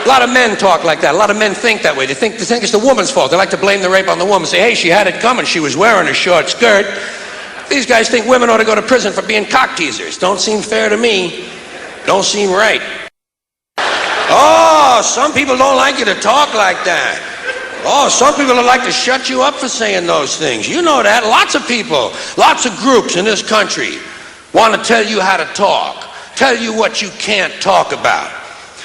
A lot of men talk like that. A lot of men think that way. They think it's the woman's fault. They like to blame the rape on the woman. Say, hey, she had it coming. She was wearing a short skirt. These guys think women ought to go to prison for being cock teasers. Don't seem fair to me. Don't seem right. Oh, some people don't like you to talk like that. Oh, some people would like to shut you up for saying those things. You know that. Lots of people, lots of groups in this country want to tell you how to talk. Tell you what you can't talk about.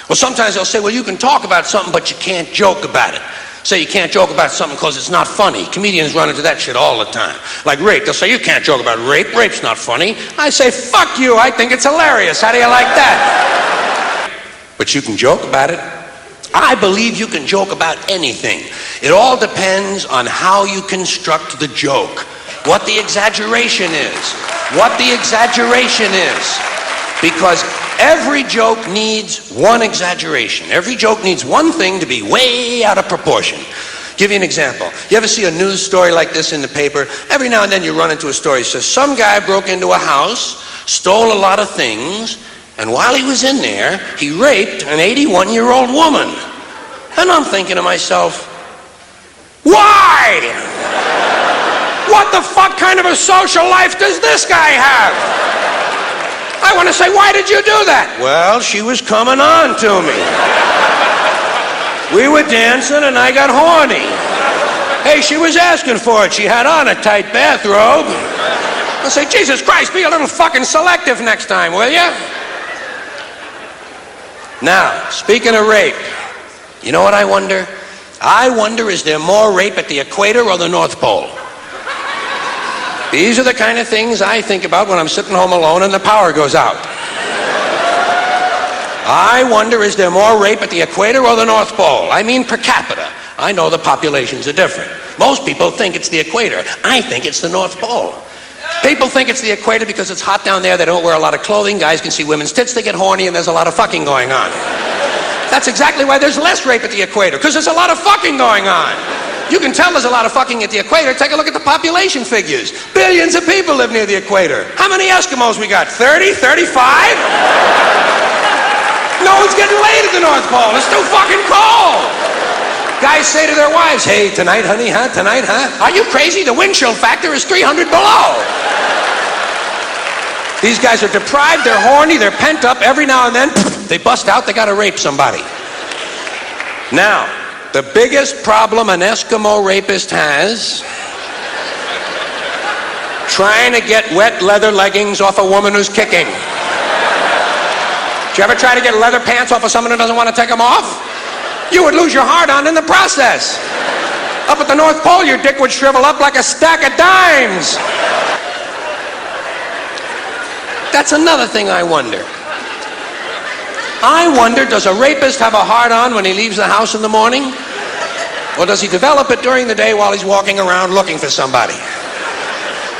Well, sometimes they'll say, well, you can talk about something, but you can't joke about it. Say you can't joke about something because it's not funny. Comedians run into that shit all the time. Like rape. They'll say, you can't joke about rape. Rape's not funny. I say, fuck you. I think it's hilarious. How do you like that? But you can joke about it. I believe you can joke about anything. It all depends on how you construct the joke. What the exaggeration is. What the exaggeration is. Because every joke needs one exaggeration. Every joke needs one thing to be way out of proportion. Give you an example. You ever see a news story like this in the paper? Every now and then you run into a story that says some guy broke into a house, stole a lot of things, and while he was in there, he raped an 81-year-old woman. And I'm thinking to myself, why? What the fuck kind of a social life does this guy have? I want to say, why did you do that? Well, she was coming on to me. We were dancing and I got horny. Hey, she was asking for it. She had on a tight bathrobe. I say, Jesus Christ, be a little fucking selective next time, will you? Now, speaking of rape, you know what I wonder? I wonder, is there more rape at the equator or the North Pole? These are the kind of things I think about when I'm sitting home alone and the power goes out. I wonder, is there more rape at the equator or the North Pole? I mean per capita. I know the populations are different. Most people think it's the equator. I think it's the North Pole. People think it's the equator because it's hot down there. They don't wear a lot of clothing. Guys can see women's tits. They get horny and there's a lot of fucking going on. That's exactly why there's less rape at the equator, because there's a lot of fucking going on. You can tell there's a lot of fucking at the equator. Take a look at the population figures. Billions of people live near the equator. How many Eskimos we got? 30? 35? No one's getting laid at the North Pole. It's too fucking cold. Guys say to their wives, hey, tonight, honey, huh? Tonight, huh? Are you crazy? The wind chill factor is 300 below. These guys are deprived, they're horny, they're pent up. Every now and then, they bust out, they gotta rape somebody. Now, the biggest problem an Eskimo rapist has, trying to get wet leather leggings off a woman who's kicking. Did you ever try to get leather pants off of someone who doesn't want to take them off? You would lose your heart on in the process. Up at the North Pole, your dick would shrivel up like a stack of dimes. That's another thing I wonder. I wonder, does a rapist have a hard-on when he leaves the house in the morning? Or does he develop it during the day while he's walking around looking for somebody?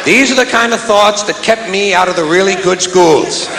These are the kind of thoughts that kept me out of the really good schools.